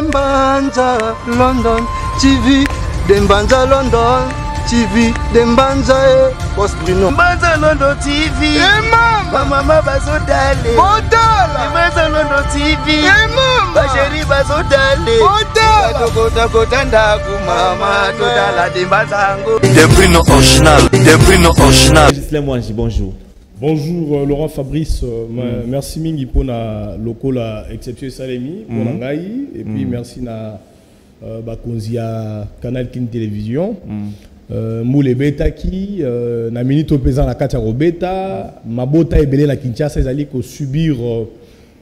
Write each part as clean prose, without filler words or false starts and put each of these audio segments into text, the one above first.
Dembanza London TV, Dembanza London TV, Dembanza Post Bruno. Dembanza London TV. Mama bazodale. Dembanza London TV. Basheri bazodale. Kota ndaku mama todala Dembanza ngo. Debrino original, Debrino original. Gisèle Mwanji, bonjour. Bonjour Laurent Fabrice, merci mingi pour la local exception Salemi pour l'angai et puis merci na bakonzia Canal Kin Télévision. Moule beta qui na minute pesant la katia robeta mabota ebele la Kinshasa ezali ko subir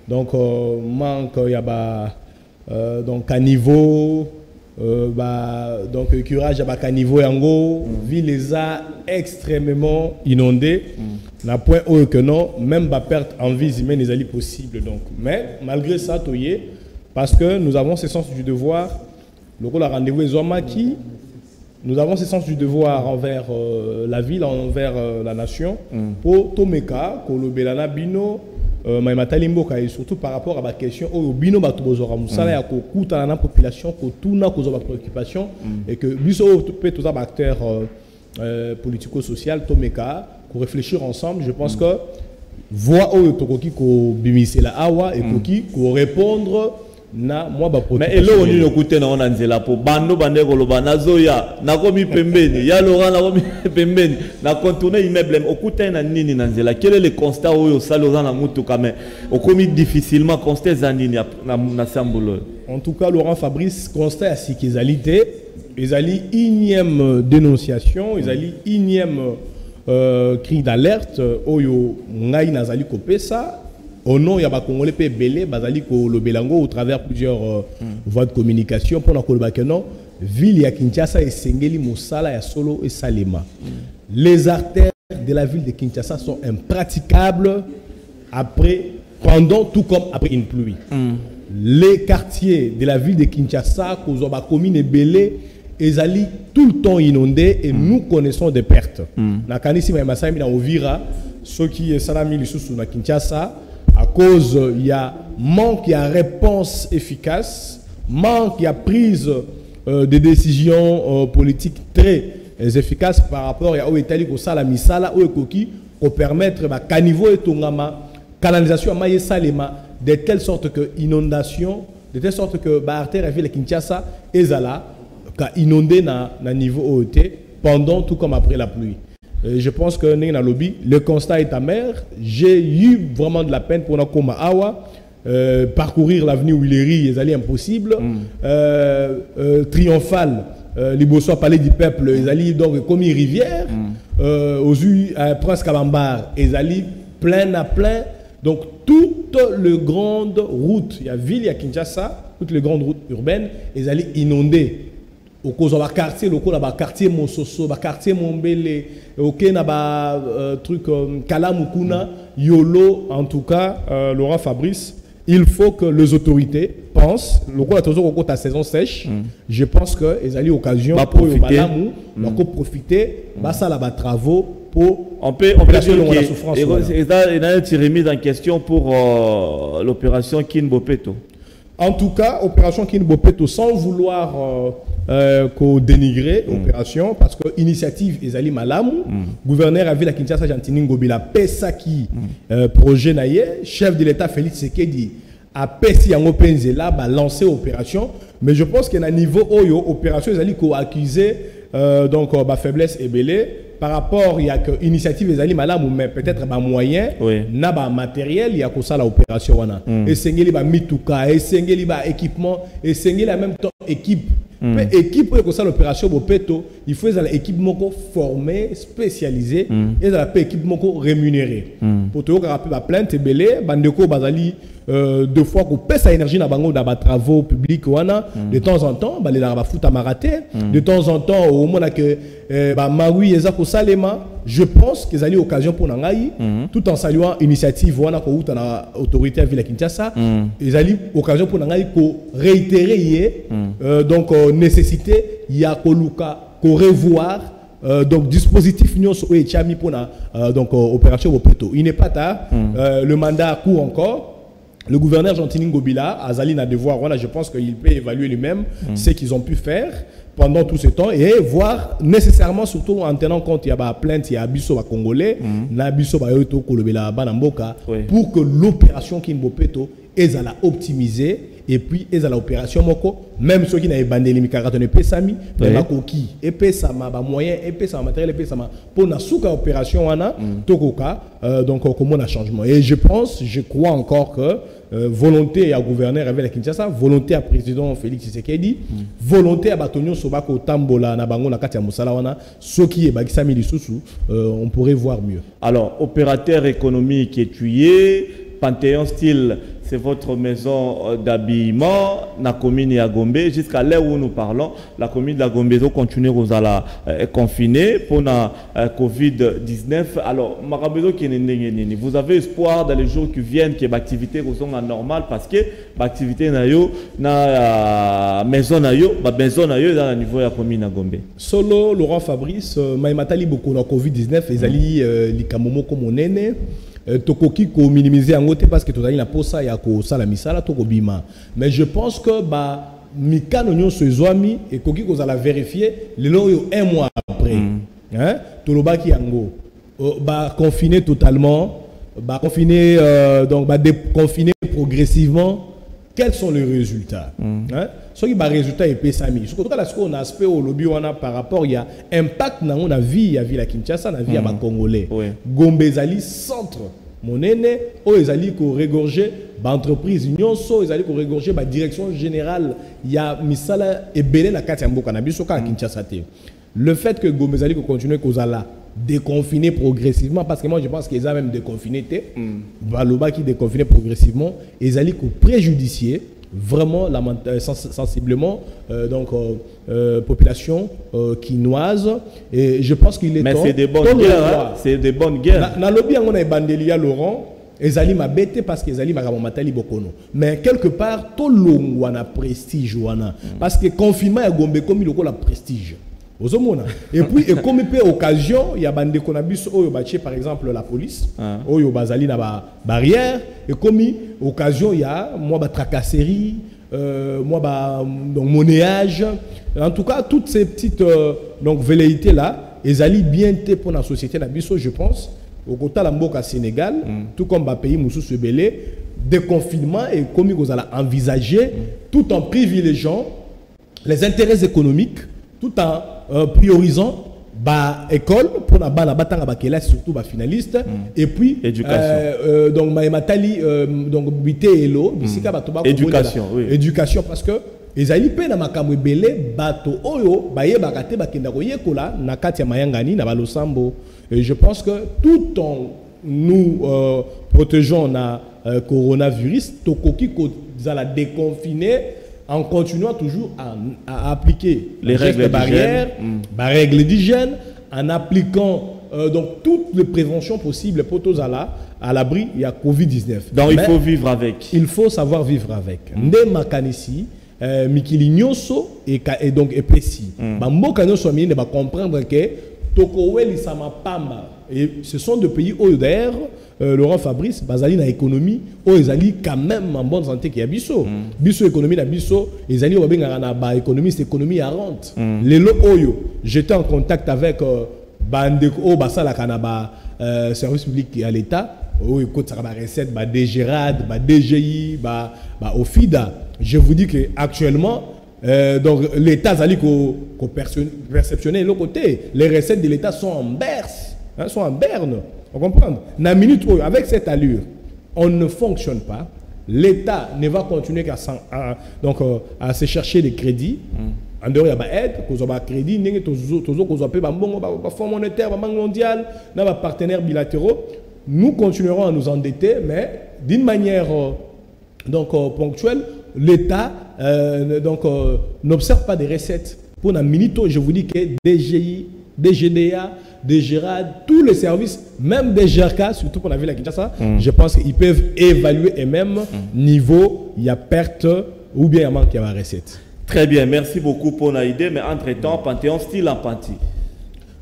donc manque ya ba donc à niveau donc curage à caniveau yango ville les a extrêmement inondé na point haut que non même ba perte en vie humaine les alliés possible donc mais malgré ça toyé parce que nous avons ce sens du devoir le rôle à rendez-vous qui nous avons ce sens du devoir envers la ville envers la nation pour Tomeka Kolobelana Bino Maimatalimboka et surtout par rapport à la question au bino batobozora musala ya ko kuta na population ko tuna ko zoba préoccupation et que biso peut tous acteurs politico-social Tomeka ko réfléchir ensemble je pense que voix au tokoki ko bimisela awa et koki ko répondre na moi ba mais elo oni no kuté na ona nzela po bando bande ko loba nazoya na komi pembeni ya Laurent na komi pembeni na contourner immeuble okuté na nini na nzela quel est le constat oyo saloza na mutu quand même okomi difficilement constat za nini na sambulo en tout cas Laurent Fabrice constat à ce qu'ils alité ezali énième dénonciation ezali énième cri d'alerte oyo ngai nazali kopesa au nom, il y a des Congolais qui belé, bazali ko le belango au travers plusieurs voies de communication pour la non ville ya Kinshasa et Sengeli Moussala ya Solo et Salema. Les artères de la ville de Kinshasa sont impraticables après, pendant tout comme après une pluie. Les quartiers de la ville de Kinshasa, Kozoba commune et belé, ezali tout le temps inondés et nous connaissons des pertes. Na kanisi ma masami na Ovira, ceux qui salami lisusu na Kinshasa à cause il y a manque, il y a réponse efficace, manque, il y a prise de décisions politiques très efficaces par rapport à l'Italie qui la misala ou ekoki pour permettre ba caniveau et tongama canalisation maye salema de telle sorte que inondation de telle sorte que ba artère ville Kinshasa ezala ka inondé na niveau OET pendant tout comme après la pluie. Je pense que le constat est amer. J'ai eu vraiment de la peine pour Nakoma Awa. Parcourir l'avenue Willery est allé impossible. Triomphal, Liboso Palais du Peuple, est allé donc comme une rivière. Aux yeux Prince Kabambar, est allé plein à plein. Donc toutes les grandes routes, il y a ville, il y a Kinshasa, toutes les grandes routes urbaines, est allé inonder. Au cause de quartier local là quartier Mososo quartier Mombele OK na ba truc Kalamukuna Yolo en tout cas Laurent Fabrice il faut que les autorités pensent local toujours au la saison sèche je pense que ils allaient occasion pour profiter ça là travaux pour on peut dire la souffrance et là une remise en question pour l'opération Kinbopeto. En tout cas, opération Kinbopeto, sans vouloir dénigrer l'opération, parce que l'initiative est allée Malamu, gouverneur à Ville à Kinshasa, Jantini Ngobila, Pesaki, projet Naye, chef de l'État Félix Sekedi, a Pessi Yango Penzela, lancé l'opération, mais je pense qu'à un niveau Oyo, opération, ils allaient accuser donc faiblesse et belé. Par rapport, il y a que initiative les Malamu, mais peut-être un moyen, n'a pas matériel, il y a que ça l'opération. Et Sengeli ba mituka, et Sengeli ba équipement, et Sengeli en même temps équipe. Mais équipe pour que ça l'opération Bopeto, il faut une équipe moko formée, spécialisée, et une équipe moko rémunérée. Pour te rappeler la plainte et belé, bandeko bazali deux fois qu'on pèse sa énergie dans bango dans travaux publics de temps en temps, les la foot à maraté, de temps en temps au moment que Maui et Zako Salema, je pense qu'ils ont eu l'occasion pour Nangaï, tout en saluant l'initiative wana ko uta na autorité à Ville Kinshasa, ils ont eu l'occasion pour Nangaï ko réitérer donc nécessité il y a ko luka ko revoir donc dispositif union sur Echami pour donc opération Bopeto. Il n'est pas tard, le mandat court encore. le gouverneur Gentini Ngobila, Azali n'a devoir, voilà, je pense qu'il peut évaluer lui-même ce qu'ils ont pu faire pendant tout ce temps et voir nécessairement, surtout en tenant compte, il y a une plainte, il y a Abisso Congolais, Nabisso Bayoto Kolobela Banamboka, pour que l'opération Kimbopeto est à la optimiser et puis est à l'opération Moko, même ceux qui n'avaient pas bandé les micaraton et Pesami, mais ma coquille, et Pesama, moyen, et Pesama, matériel, et Pesama, pour la opération, Tokoka, donc comment on a changement. Et je pense, je crois encore que volonté à gouverneur avec la Kinshasa, volonté à président Félix Tshisekedi, volonté à Batonio Sobako Tambola, Nabango, Nakatia Moussalawana, ce qui est Bakisami Lissoussou, on pourrait voir mieux. Alors, opérateur économique et tué, Panthéon Style, c'est votre maison d'habillement, la commune de Gombe. Jusqu'à l'heure où nous parlons, la commune de Gombe continue à confiner pour la Covid-19. Alors, vous avez espoir dans les jours qui viennent que l'activité soit normale parce que l'activité na maison dans le niveau de la commune de Gombe. Solo Laurent Fabrice, Maïmatali beaucoup na Covid-19, ils allaient likamomo comme on est. Tokoki ko minimiser en côté parce que tout na posa ya ko sala misala toko bima, mais je pense que ba mikano nyon se zoami et koki ko la vérifier le yo un mois après hein tolobaki yango ba confiner totalement, ba confiner donc ba déconfiner progressivement. Quels sont les résultats? Ce qui va résultat est pesami. Ce qu'on a aspect au lobby par rapport il y a impact dans la vie, la Kinshasa, la vie à Congolais. Gombe Zali centre mon aîné, ils allaient ko régorger entreprise nyonso, ils allaient ko régorger direction générale. Il y a misala et belé na kati mboka na biso ka Kinshasa te. Le fait que Gombe Zali ko continue kozala déconfiner progressivement, parce que moi je pense qu'ils ont même déconfiné, Baloba qui déconfiné progressivement, ils allaient préjudicier vraiment sensiblement population quinoise, et je pense qu'il est mais temps. Mais c'est des bonnes guerres, c'est des bonnes guerres. Dans le bien on a Bandelia Laurent, ils allaient m'abêter parce qu'ils allaient m'amatali bokono. Mais quelque part tout le wana prestige wana, parce que confinement à Gombe comme il a la prestige. Et puis, et comme il y a occasion, il y a des conabus par exemple la police, il y a des barrières, et comme il y a occasion, il y a moi tracasserie, donc monnayage. En tout cas, toutes ces petites velléités là, elles allaient bien pour la société d'Abisso, je pense, au côté de la Sénégal, tout comme le pays Moussou se belé, déconfinement et comme vous allez envisager, tout en privilégiant les intérêts économiques, tout en priorisant école pour la batanga bakela surtout finaliste et puis éducation donc matali donc bité elo bisika batoba éducation parce que les alipé na makambo belé bato oyo baye bakate bakenda koyekola na kati ya mayangani na balosambo, et je pense que tout en nous protégeons na coronavirus tokoki ko la déconfiner en continuant toujours à appliquer les règles barrières, règles d'hygiène, en appliquant donc toutes les préventions possibles pour tous à l'abri, il y a Covid-19. Donc il faut vivre avec. Il faut savoir vivre avec. Nde makanisi, mikili nyonso et donc epesi. Mboka nyonso amine ba comprendre que tokoweli sama pamba. Et ce sont des pays où d'ailleurs Laurent Fabrice, Bazali na économie, où ils allaient quand même en bonne santé qui a Bisso. Bisso économie na Bisso, ils allaient au bien na ba économie, c'est économie à rente. Les lo oyo, j'étais en contact avec Bandeko Basala Kanaba service public à l'État, où écoute ça va recette, ba DGRAD, ba DGI, ba OFIDA. Je vous dis que actuellement donc l'État allait perceptionner l'autre côté. Les recettes de l'État sont en berce. Sont en berne, on comprend. Na minute où, avec cette allure, on ne fonctionne pas. L'État ne va continuer qu'à à se chercher des crédits. En dehors, il y a aide, qu'on a crédit, qu'on a fonds monétaire, banque mondiale, on a partenaires bilatéraux. Nous continuerons à nous endetter, mais d'une manière ponctuelle, l'État n'observe pas des recettes. Pour la minute, je vous dis que DGI, DGDA, DGRAD, tous les services, même des GRK, surtout pour la ville de Kinshasa, je pense qu'ils peuvent évaluer et même niveau, il y a perte ou bien il y a manque de recette. Très bien, merci beaucoup pour l'idée, mais entre-temps, Panthéon Style empathie.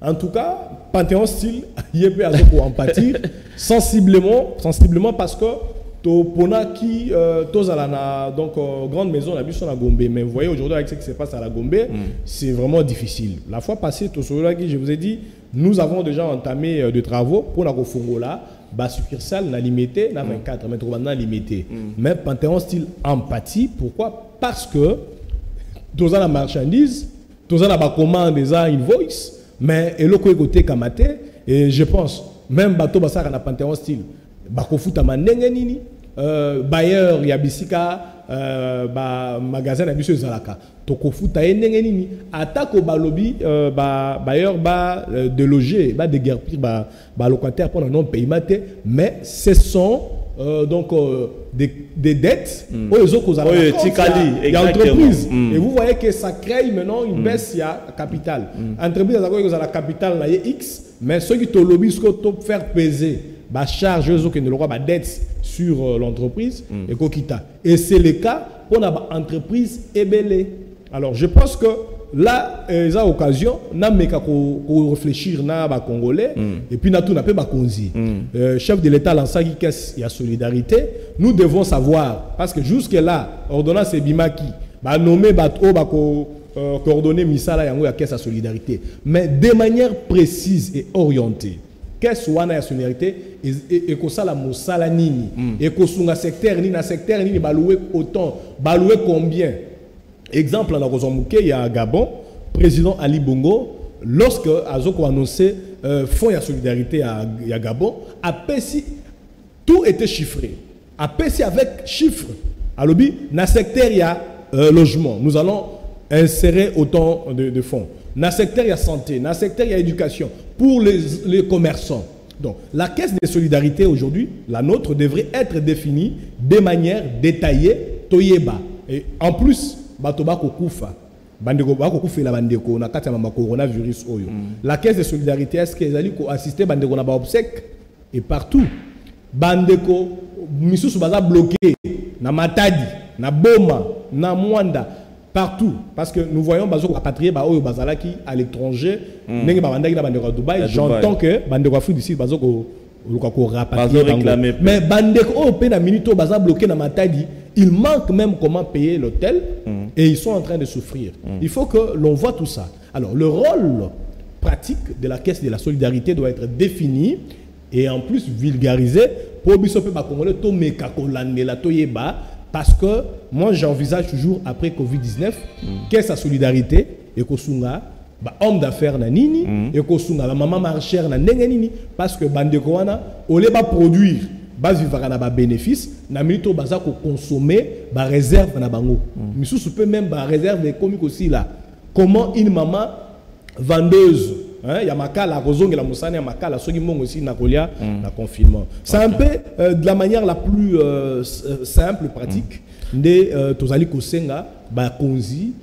En tout cas, Panthéon Style, il y a peu à en pâtir, sensiblement parce que Pona qui donc grande maison la biso na Gombe, mais vous voyez aujourd'hui avec ce qui se passe à la Gombe, c'est vraiment difficile. La fois passée je vous ai dit, nous avons déjà entamé des travaux pour la Fongola, bas succursale na limité na 24 mais trop limité. Mais Panthéon style empathie, pourquoi? Parce que tous la marchandise, tous la commande des invoice, mais et le côté kamate et je pense même bateau basara na Panthéon style bakofuta manenge nini bailleur ya bisika magasin na biso ezalaka tokofuta ndenge nini atako balobi bailleur déloger déguerpir locataire pour non paiement mais ce sont donc des dettes il y a entreprise et vous voyez que ça crée maintenant une baisse il y a capital entreprise à la capitale na X mais ceux qui te lobby ce que faire peser charge que ne l'aura dette sur l'entreprise et c'est le cas pour l'entreprise ébélée. Alors je pense que là il y a occasion na meka ko réfléchir na ba congolais et puis na tout na pe ba konzi chef de l'état lança qui caisse il y a solidarité, nous devons savoir parce que jusque là ordonnance Bimaki ba nommer ba coordonner misala yango ya caisse à solidarité mais de manière précise et orientée. Qu'est-ce que la solidarité et que ça la mosala nini et que sunga secteur ni na secteur ni baloué autant baloué combien exemple dans Kozomouké il y a Gabon président Ali Bongo lorsque Azoko annoncé fonds de solidarité à Gabon a pessi tout était chiffré a pessi avec chiffres à lobby na secteur il y a logement nous allons insérer autant de fonds na secteur il y a santé na secteur il y a éducation pour les commerçants. Donc, la caisse de solidarité aujourd'hui, la nôtre, devrait être définie de manière détaillée, toyeba. Et en plus, batoba kokufa, bandeko ba kokufa la bandeko na kati ya coronavirus oyo. La caisse de solidarité est-ce qu'ils allaient assister bandeko na ba obsèque et partout. Bandeko misusu baza bloqué na Matadi, na Boma, na Mwanda. Partout, parce que nous voyons bazo rapatrier baoyo bazalaki à l'étranger, ndenge ba bandaki na bandeko Dubaï, j'entends que bandeko Afrique du Sud bazo ko rapatrier mais bandeko pe na minute baza bloqué na Matadi, il manque même comment payer l'hôtel et ils sont en train de souffrir. Il faut que l'on voit tout ça. Alors le rôle pratique de la caisse de la solidarité doit être défini et en plus vulgarisé pour biso pe ba congolais to meka ko landela to yeba. Parce que moi j'envisage toujours après Covid-19 qu'est-ce la solidarité et kosunga homme d'affaires na nini et kosunga la maman marchère na nini parce que bandeko wana olé ba produire ba vivre na ba bénéfice na minito baza ko consommer ba réserve na bango misusu peut même ba réserve comme aussi là comment une maman vendeuse il y a makala rozonge la musane makala soki mongo aussi na kolia na confinement c'est un peu de la manière la plus simple pratique de tozali kosenga ba konzi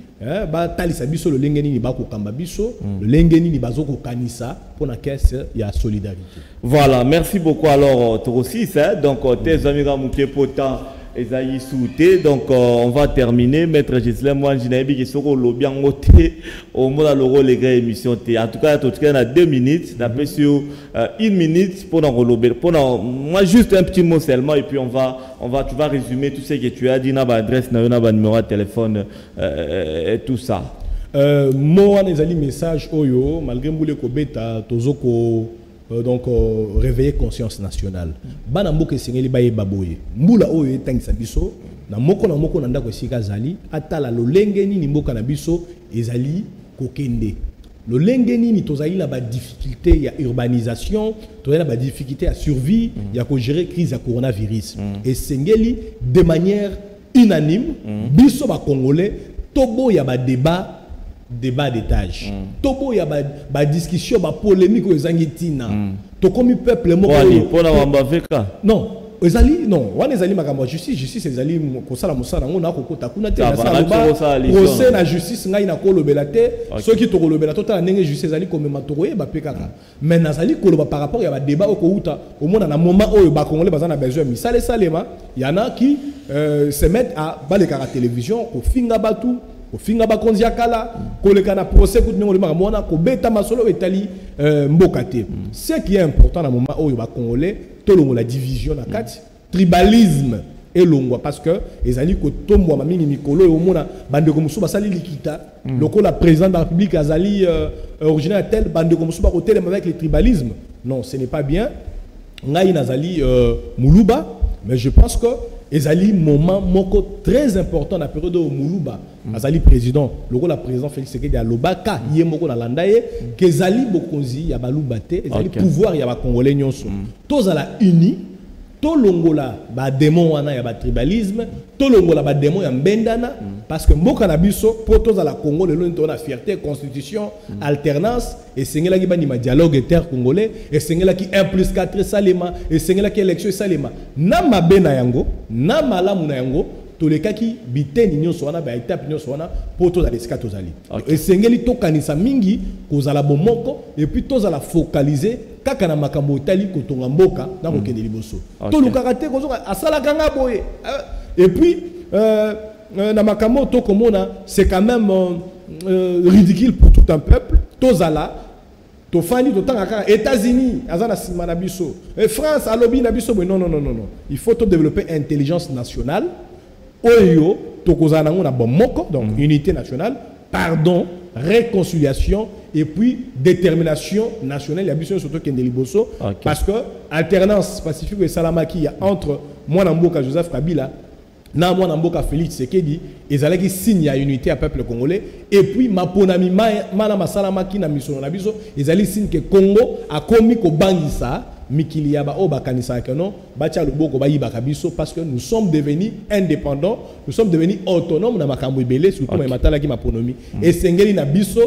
ba talisa biso le lengeni ni ba ko kamba biso le lengeni ni bazo ko kanisa pour la caisse ya solidarité. Voilà, merci beaucoup alors Torosis donc tes amis ramouké potent Esaïe Souté, donc on va terminer. Maître Gislain, moi je n'ai qui sont au bien moté au moins à l'euro les gars émission T. En tout cas, on a 2 minutes, d'après sur 1 minute pour moi juste un petit mot seulement et puis tu vas résumer tout ce que tu as dit, n'aba adresse, n'aba numéro de téléphone et tout ça. Moi les ali message oyo malgré moule ko beta tozoko donc réveiller conscience nationale bana mboka esengeli baye baboye mbula oyo etangisa biso na moko na ndako esika zali atala lolenge nini mboka na biso ezali kokende lolenge nini tozali na ba difficulté ya urbanisation tozali na ba difficulté à survie ya ko gérer crise ya coronavirus esengeli de manière unanime biso ba congolais tobo ya ba débat d'étage. Tobo ya ba discussion ba polémique aux angitina. To comme peuple moko pour la wambaveka. Non, ezali non, wana ezali makambo justice ezali ko sala musala ngona ko kota kuna te na sala procès na justice ngai na ko lobela te ceux qui to ko lobela tota ndenge justice ezali comme matoroye ba pekaka. Mais nazali ko loba par rapport ya ba débat ko uta au monde na moment oyo ba congolais bazana besoin misale salema, y en a qui se mettent à baleka la télévision ko finga batu Finga bakonzi akala koleka na procès kutungo le makamona ko beta masolo etali mbokate. Ce qui est important dans le moment où ba congolais tolongo la division na kati tribalisme et longwa parce que les alliés ko tombo ma mingi mikolo au mona bande comme so basali likita loko la président de la République azali originaire tel bande comme so ba côté avec le tribalisme. Non, ce n'est pas bien. Ngai nazali Moulouba, mais je pense que ezali moment moko très important na période de Moulouba azali président loko la président Félix Tshisekedi alobaka yé moko na landaye que ezali bokonzi ya baluba te ezali pouvoir ya ba congolais nyonso tozala uni to longola ba démon wana ya ba tribalisme to longola ba démon ya mbendana parce que mboka na biso po tozala Congo lelo nto na fierté constitution alternance et sengela ki bani ma dialogue inter-congolais et sengela ki 1+4 salema et sengela ki élection salema na mabena yango na malamu na yango tolekaki biteni nyonso wana ba étape nyonso wana po tozala esika tozali et sengeli to kanisa mingi kozala bomoko et puis tozala focaliser kaka na makambo tali kotonga mboka na kokende liboso to lukaka te kozoka asala kanga boye et puis na makambo to komona c'est quand même ridicule pour tout un peuple tozala to fani to tanga États-Unis azana sima na biso et France alobi na biso non non non non il faut to développer intelligence nationale oyo to kozana ngona bomoko donc unité nationale pardon réconciliation et puis détermination nationale. Il y a besoin surtout qu'il y ait liboso parce que alternance pacifique et salamaki entre moi Namboka Joseph Kabila na moi Namboka Félix Tshisekedi ils allaient qui signe à unité à peuple congolais et puis maponami mana masalamaki na mission na biso ils allaient signe que Congo a commis ko bangisa mikili ya ba o bakanisa que non bacha luboko ba yiba kabiso parce que nous sommes devenus indépendants, nous sommes devenus autonomes na makambo ibele surtout ma matala ki maponomi et sengeli na biso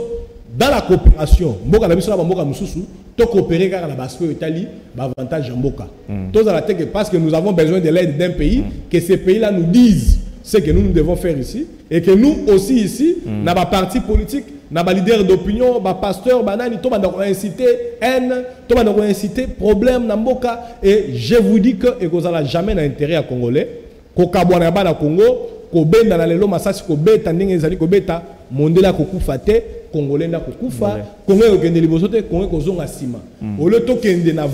dans la coopération mboka na biso na mboka mususu to coopérer car la basse Italie ba avantage mboka tous à la tête parce que nous avons besoin de l'aide d'un pays que ces pays là nous disent ce que nous devons faire ici et que nous aussi ici na ba parti politique na ba leader d'opinion ba pasteur banani to ba inciter haine to ba inciter problème na mboka et je vous dis que et kozala jamais na intérêt à congolais ko kabwana ba na Congo ko benda na lelo masasi ko beta ndenge ezali ko beta mondela ko kufa te congolais na ko kufa Congo ko kende liboso te Congo ko zonga sima au lieu to kende na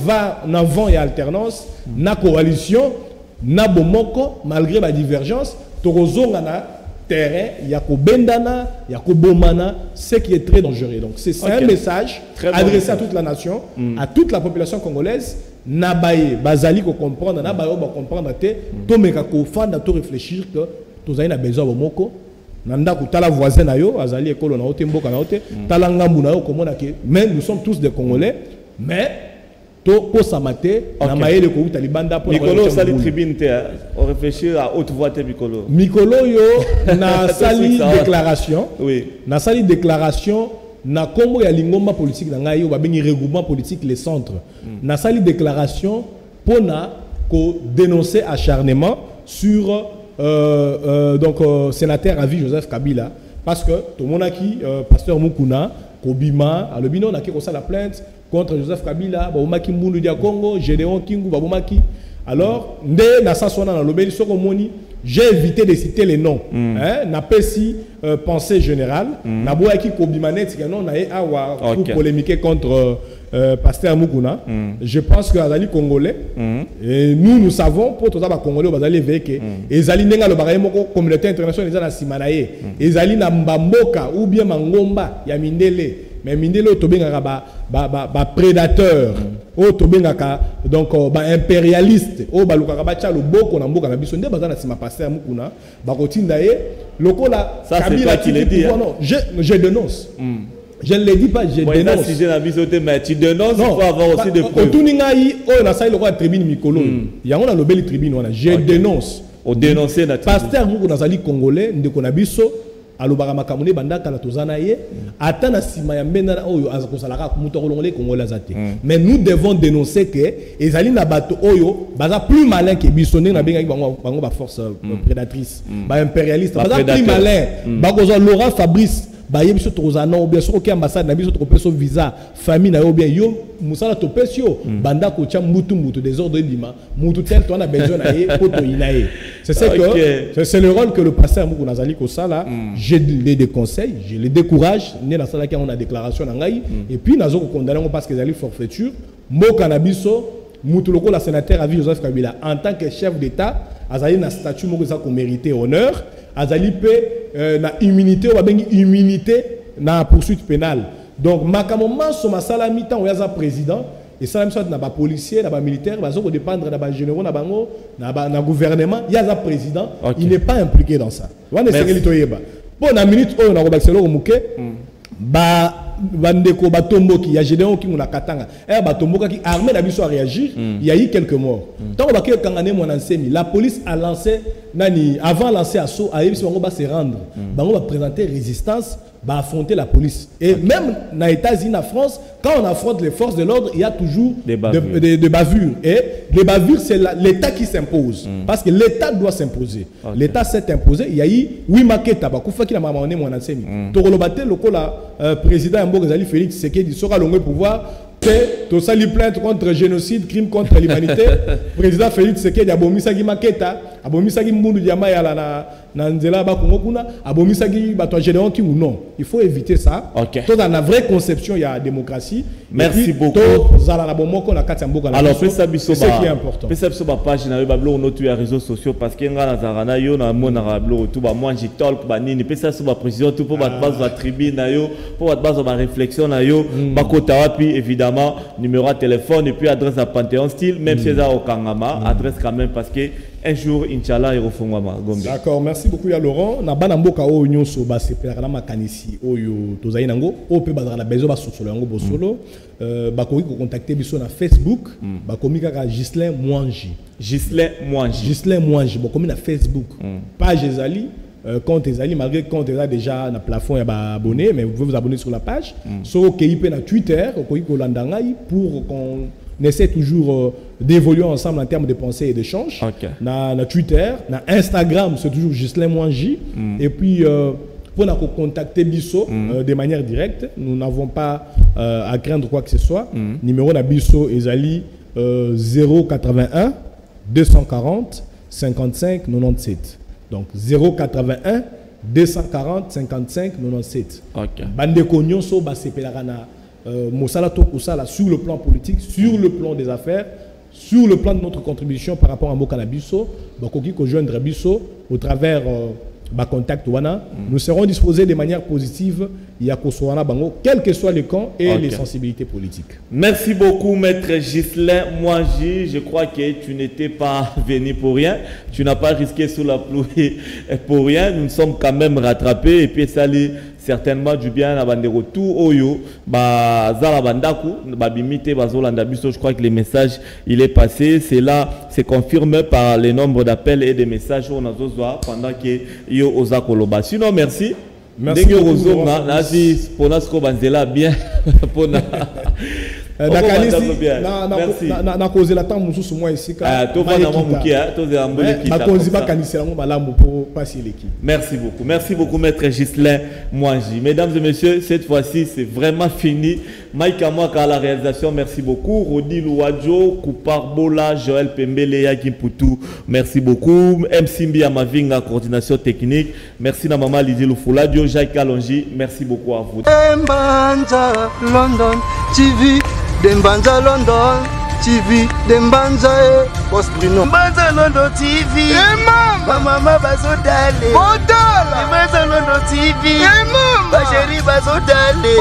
vent et alternance na coalition na bomoko malgré ba divergence to kozonga na terrain, il y a Bendana, il y a Bomana, ce qui est très dangereux. Donc c'est un message adressé à toute la nation, à toute la population congolaise. Nabaye, Bazali ko comprendre, Nabaye ba comprendre te, to meka ko fanda to réfléchir que to zaina besoin de moko. Nanda ko tala voisin na yo, azali ekolo na ote mboka na ote, tala ngambu na yo komona que même nous sommes tous des Congolais, mais to ko samate na maele ko utalibanda pour Mikolo sali tribune te on réfléchir à haute voix te Mikolo yo na sali déclaration na sali déclaration na kombo ya lingomba politique na ngai yo ba bengi regroupement politique les centres na sali déclaration pona ko dénoncer acharnement sur donc sénateur à vie Joseph Kabila parce que tout monde qui pasteur Mukuna Kobima alobino na ki ko la plainte contre Joseph Kabila, Babomaki Mbundu dia Congo, Gédéon Kingu, Babomaki. Alors, dès la sasona dans l'obéli Sokomoni, j'ai évité de citer les noms. N'a pas si pensée générale. N'a pas qui Kobimanet, qui non, awa pour polémiquer contre Pasteur Mukuna. Je pense que Azali Congolais, et nous savons, pour tous les Congolais, Azali Veke, et Zali Nenga le Barayemoko, communauté internationale, ils ont la Simanaye, et Zali Nambamboka, ou bien Mangomba, Yamindele. Mais Mindelo Tobengaka ba prédateur, o Tobengaka donc ba impérialiste, o ba lukaka ba tcha loboko na mboka na biso nde bazana sima passer Mukuna, ba kotinda ye lokola ça c'est toi qui le dis. Non, je dénonce. Je ne le dis pas, je dénonce. Si j'ai la vision mais tu dénonces, il faut avoir aussi des preuves. Otuningai o na sai lokola tribune Mikolo. Yango na lobeli tribune wana, je dénonce. O dénoncer na pasteur Mukuna zali congolais ndeko na biso. Alobara makamune bandaka la tozana ye atana sima ya mbenda oyo azakosalaka mutokolongole congolais azate mais nous devons dénoncer que ezali na bato oyo baza plus malin que bisonné na benga bango ba force prédatrice ba impérialiste baza plus malin bakozo Laurent Fabrice ba yebiso tozana ou bien soko ki ambassade na biso tokopeso visa famille na yo bien yo musala topesio banda ko tia mutu désordre bima mutu tel to na besoin na ye poto inaye c'est ça que c'est le rôle que le pasteur Mukuna Nazali ko sala je les déconseille je les décourage né na sala ki on a déclaration na ngai et puis nazo ko condamner parce que zali forfaiture mboka na biso Moutoloko, la sénateur a vu Joseph Kabila en tant que chef d'État, Azali na statut moko qu'on mérité honneur, Azali pe na immunité ou bien immunité na poursuite pénale. Donc makamoma so masala mitan ou yaza président et ça même soit na ba policier, na ba militaire, ba zo dépendre na ba généraux na bango, na gouvernement, yaza président, il n'est pas impliqué dans ça. Wana sekeli toyeba. Pour na minute oyo na ko baxelo muke ba bandeko batomboki ya Gédéon qui mona katanga batomboka qui armée na biso a réagir il y a eu quelques morts tant on va que kangane mon ensemi la police a lancé nani avant lancer assaut a biso bango ba se rendre bango va présenter résistance va affronter la police et même dans les États-Unis en France quand on affronte les forces de l'ordre il y a toujours des bavures et les bavures c'est l'État qui s'impose parce que l'État doit s'imposer l'État s'est imposé il y a eu oui maketa ba kufa ki na mama on mon ensemi to kolobate lokola président Mbogazali Félix Tshisekedi sera longue pouvoir tout ça lui plainte contre génocide crime contre l'humanité président Félix Tshisekedi abomisaki maketa abomisaki mbundu diama ya la na nzela ba Kongo kuna abomisaki bato Gédéon qui ou non il faut éviter ça tout dans la vraie conception il y a démocratie merci beaucoup zala na bomoko na kati mboka alors pesa biso c'est qui est important pesa biso ba page na ba blog notu ya réseaux sociaux parce que nga na zarana yo na mona ba blog tout ba moi j'ai talk ba nini pesa biso ba président tout pour ba base ba tribune na yo pour ba base ba réflexion na yo ba kota wapi évidemment numéro de téléphone et puis adresse à Panthéon Style même si ça au Kangama adresse quand même parce que un jour Inch'Allah il refongwama Gombe. D'accord, merci beaucoup ya Laurent na bana mboka o nyonso ba sepela na makanisi oyo tozali nango o pe ba na bezo ba sosolo yango bosolo ba ko contacter biso na Facebook ba komika ka Gislain Mwanji ba komi na Facebook page ezali compte ezali malgré compte ezali déjà na plafond ya ba abonné mais vous pouvez vous abonner sur la page so OK na Twitter ko landa ngai pour qu'on essaie toujours d'évoluer ensemble en termes de pensée et d'échange. Na Twitter, na Instagram, c'est toujours Gislain Mwanji. Et puis, pour nous contacter Bisso de manière directe, nous n'avons pas à craindre quoi que ce soit. Numéro na Bisso Ezali 081 240 55 97. Donc 081 240 55 97. Bande Konyon so ba sepelarana sur le plan politique, sur le plan des affaires, sur le plan de notre contribution par rapport à Mokana Bisso, joindre Bisso au travers contact Wana. Nous serons disposés de manière positive, quel que soit le camp et les sensibilités politiques. Merci beaucoup, maître Gislain Mwanji. Je crois que tu n'étais pas venu pour rien. Tu n'as pas risqué sous la pluie pour rien. Nous nous sommes quand même rattrapés et puis ça certainement du bien à bandero tout oyo ba zala bandaku ba bimité ba zolanda biso. Je crois que le message il est passé, c'est là, c'est confirmé par les nombres d'appels et des messages on a besoin pendant que yo oza koloba. Sinon merci beaucoup nasi pona sko banzela bien pona na cause la temps mususu moi ici merci beaucoup maître Gislain Mwanji. Mesdames et messieurs, cette fois-ci c'est vraiment fini. Mike Amwaka à la réalisation, merci beaucoup. Rodi Louadjo, Koupar Bola, Joël Pembele, Yakim Poutou, merci beaucoup. MC Amavinga, coordination technique, merci na maman Lydie Loufoladio, Jacques Kalonji, merci beaucoup à vous. Dembanza London TV, Dembanza London TV, Dembanza Boss Bruno. Dembanza London TV, Mama Bazodale, Dembanza London TV, Bacheri Bazodale,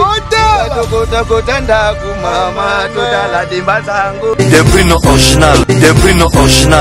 Kota Ndaku Mama Todala Dembanza Ngo. Des prix non original, des prix non original.